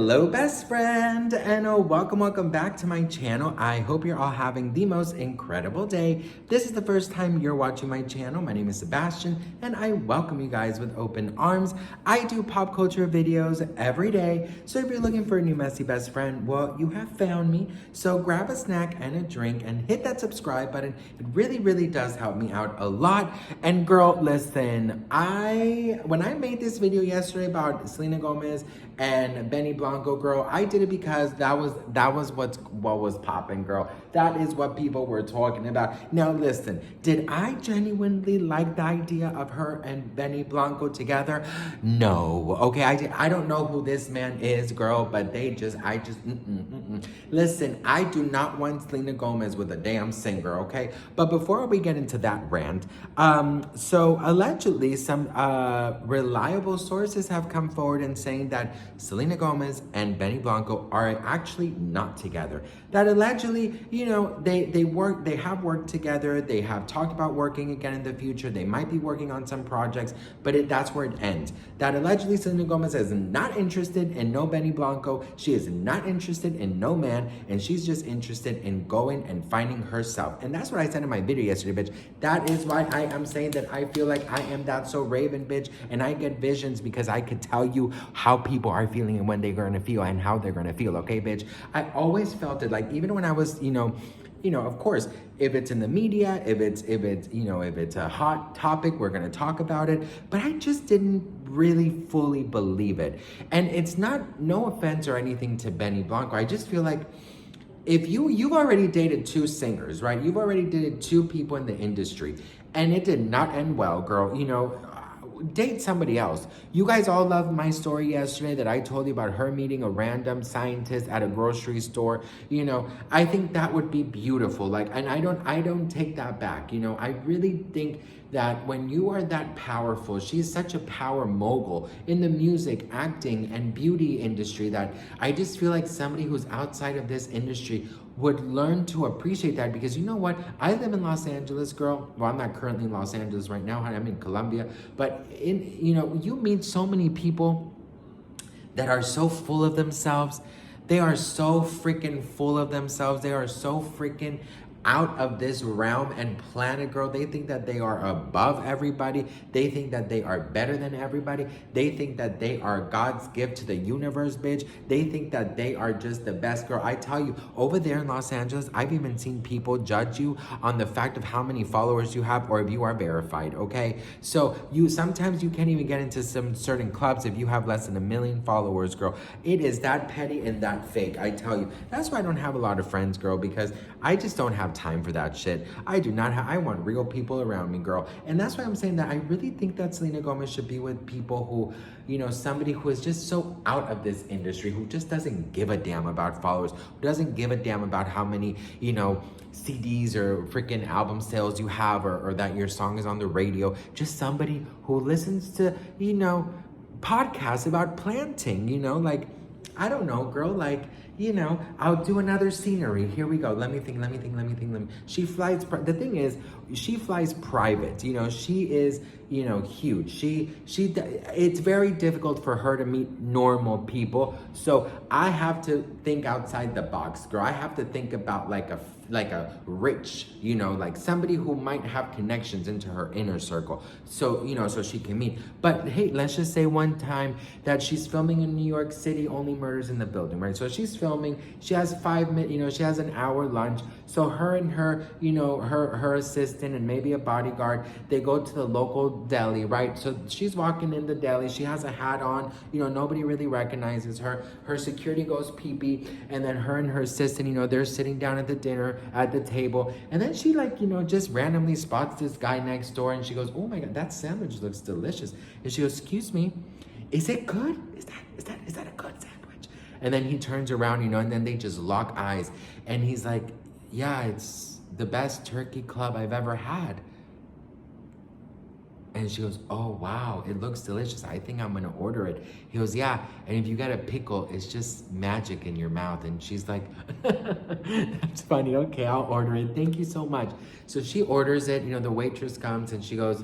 Hello best friend, and welcome back to my channel. I hope you're all having the most incredible day. This is the first time you're watching my channel. My name is Sebastian and I welcome you guys with open arms. I do pop culture videos every day, so if you're looking for a new messy best friend, well, you have found me. So grab a snack and a drink and hit that subscribe button. It really does help me out a lot. And girl, listen, when I made this video yesterday about Selena Gomez and Benny Blanco, girl, I did it because that was what was popping, girl. That is what people were talking about. Now listen, did I genuinely like the idea of her and Benny Blanco together? No. Okay, I don't know who this man is, girl, but Listen, I do not want Selena Gomez with a damn singer, okay? But before we get into that rant, so allegedly some reliable sources have come forward and saying that Selena Gomez and Benny Blanco are actually not together. That allegedly, you know, they have worked together. They have talked about working again in the future. They might be working on some projects, but that's where it ends. That allegedly Selena Gomez is not interested in no Benny Blanco. She is not interested in no man, and she's just interested in going and finding herself. And that's what I said in my video yesterday, bitch. That is why I am saying that I feel like I am that so raven, bitch, and I get visions because I could tell you how people are feeling and when they're gonna feel and how they're gonna feel, okay, bitch? I always felt it, like, even when I was, you know, of course, if it's in the media, if it's a hot topic, we're gonna talk about it, but I just didn't really fully believe it. And it's not, no offense or anything to Benny Blanco, I just feel like if you've already dated two singers, right? You've already dated two people in the industry, and it did not end well, girl. You know, date somebody else. You guys all loved my story yesterday that I told you about her meeting a random scientist at a grocery store. You know, I think that would be beautiful. Like, and I don't take that back. You know, I really think that when you are that powerful, she's such a power mogul in the music, acting, and beauty industry that I just feel like somebody who's outside of this industry would learn to appreciate that. Because you know what? I live in Los Angeles, girl. Well, I'm not currently in Los Angeles right now. I'm in Colombia. But you meet so many people that are so full of themselves. They are so freaking full of themselves. They are so freaking out of this realm and planet, girl. They think that they are above everybody. They think that they are better than everybody. They think that they are God's gift to the universe, bitch. They think that they are just the best, girl. I tell you, over there in Los Angeles, I've even seen people judge you on the fact of how many followers you have or if you are verified, okay? So sometimes you can't even get into some certain clubs if you have less than 1 million followers, girl. It is that petty and that fake, I tell you. That's why I don't have a lot of friends, girl, because I just don't have time for that shit. I do not have, I want real people around me, girl. And that's why I'm saying that I really think that Selena Gomez should be with people who, you know, somebody who is just so out of this industry, who just doesn't give a damn about followers, who doesn't give a damn about how many, you know, CDs or freaking album sales you have, or that your song is on the radio. Just somebody who listens to, you know, podcasts about planting, you know, like, I don't know, girl, like, you know, I'll do another scenery. Here we go. Let me think. She flies, the thing is, she flies private. You know, she is, you know, huge. It's very difficult for her to meet normal people. So I have to think outside the box, girl. I have to think about like a rich, you know, like somebody who might have connections into her inner circle. So, you know, so she can meet. But hey, let's just say one time that she's filming in New York City, Only Murders in the Building, right? So she's filming, she has 5 minutes, you know, she has an hour lunch. So her and her, you know, her assistant and maybe a bodyguard, they go to the local deli, right? So she's walking in the deli, she has a hat on, you know, nobody really recognizes her. Her security goes pee-pee, and then her and her assistant, you know, they're sitting down at the dinner, at the table, and then she, like, you know, just randomly spots this guy next door, and she goes, oh my God, that sandwich looks delicious. And she goes, excuse me, is it good? Is that a good sandwich? And then he turns around, you know, and then they just lock eyes, and he's like, yeah, it's the best turkey club I've ever had. And she goes, oh, wow, it looks delicious. I think I'm gonna order it. He goes, yeah, and if you get a pickle, it's just magic in your mouth. And she's like, that's funny, okay, I'll order it. Thank you so much. So she orders it, you know, the waitress comes and she goes,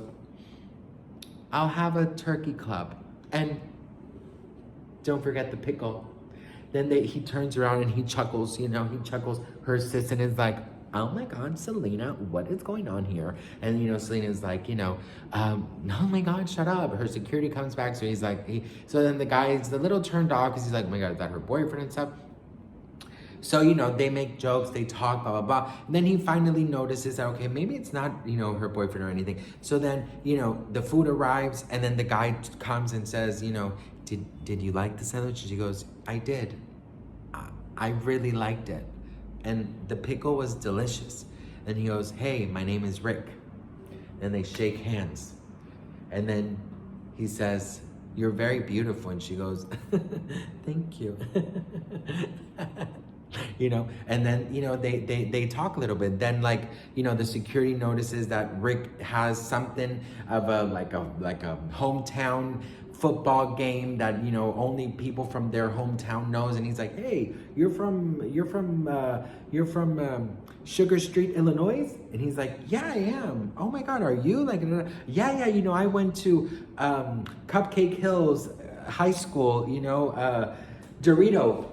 I'll have a turkey club. And don't forget the pickle. Then he turns around and he chuckles, you know, he chuckles. Her assistant is like, oh my God, Selena, what is going on here? And, you know, Selena's like, you know, oh my God, shut up. Her security comes back, so he's like, so then the guy's a little turned off because he's like, oh my God, is that her boyfriend and stuff? So, you know, they make jokes, they talk, blah, blah, blah. And then he finally notices that, okay, maybe it's not, you know, her boyfriend or anything. So then, you know, the food arrives and then the guy comes and says, you know, did you like the sandwich? And she goes, I did. I really liked it. And the pickle was delicious. And he goes, hey, my name is Rick. And they shake hands. And then he says, you're very beautiful. And she goes, thank you. You know, and then, you know, they talk a little bit. Then, like, you know, the security notices that Rick has something of a like a hometown football game that, you know, only people from their hometown knows. And he's like, hey, you're from Sugar Street, Illinois? And he's like, yeah, I am. Oh my God, are you? Like, yeah, you know, I went to Cupcake Hills High School, you know, Dorito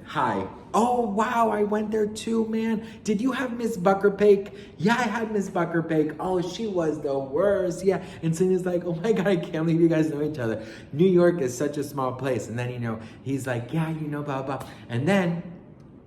High. Oh, wow, I went there too, man. Did you have Miss Buckerpake? Yeah, I had Miss Buckerpake. Oh, she was the worst. Yeah. And Selena's like, oh my God, I can't believe you guys know each other. New York is such a small place. And then, you know, he's like, yeah, you know, blah, blah. And then,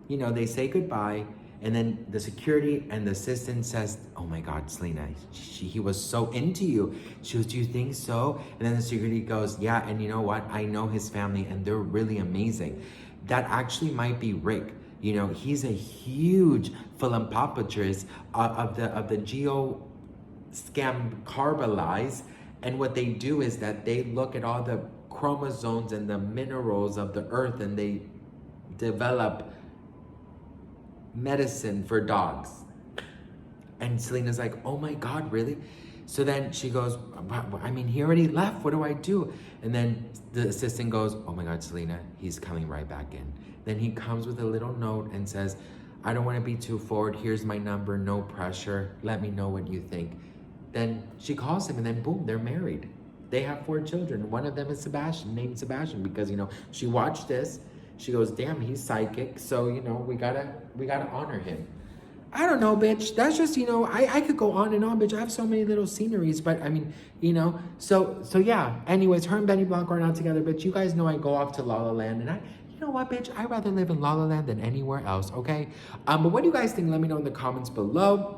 you know, they say goodbye. And then the security and the assistant says, oh my God, Selena, he was so into you. She goes, do you think so? And then the security goes, yeah, and you know what? I know his family and they're really amazing. That actually might be Rick. You know, he's a huge philanthropist of the geo scam carbolize. And what they do is that they look at all the chromosomes and the minerals of the earth and they develop medicine for dogs. And Selena's like, oh my God, really? So then she goes, I mean, he already left. What do I do? And then the assistant goes, oh my God, Selena, he's coming right back in. Then he comes with a little note and says, I don't want to be too forward. Here's my number, no pressure. Let me know what you think. Then she calls him and then boom, they're married. They have 4 children. One of them is Sebastian, named Sebastian, because, you know, she watched this. She goes, damn, he's psychic. So, you know, we gotta honor him. I don't know, bitch. That's just, you know, I could go on and on, bitch. I have so many little sceneries, but I mean, you know, so yeah. Anyways, her and Benny Blanco are not together, bitch. You guys know I go off to La La Land, and you know what, bitch? I'd rather live in La La Land than anywhere else, okay? But what do you guys think? Let me know in the comments below.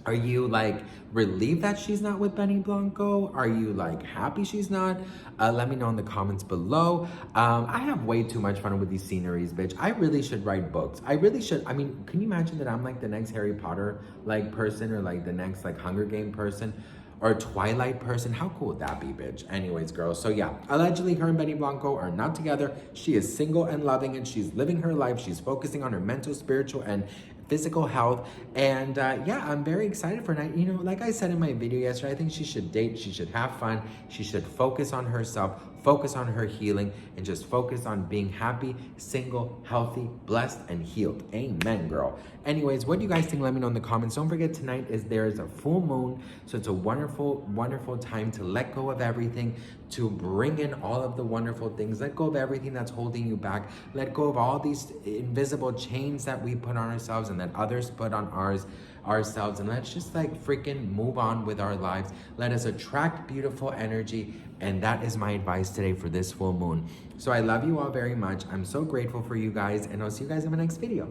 Are you like relieved that she's not with Benny Blanco? Are you like happy she's not? Let me know in the comments below. I have way too much fun with these sceneries, bitch. I really should write books. I really should. I mean, can you imagine that I'm like the next Harry Potter like person or like the next like Hunger Game person or Twilight person? How cool would that be, bitch? Anyways, girls. So yeah, allegedly her and Benny Blanco are not together. She is single and loving and she's living her life. She's focusing on her mental, spiritual, and physical health. And yeah, I'm very excited for her. You know, like I said in my video yesterday, I think she should date, she should have fun, she should focus on herself, focus on her healing, and just focus on being happy, single, healthy, blessed, and healed. Amen, girl. Anyways, what do you guys think? Let me know in the comments. Don't forget, tonight there is a full moon, so it's a wonderful, wonderful time to let go of everything, to bring in all of the wonderful things. Let go of everything that's holding you back. Let go of all these invisible chains that we put on ourselves and that others put on ourselves, and let's just like freaking move on with our lives. Let us attract beautiful energy, and that is my advice today for this full moon. So I love you all very much. I'm so grateful for you guys, and I'll see you guys in my next video.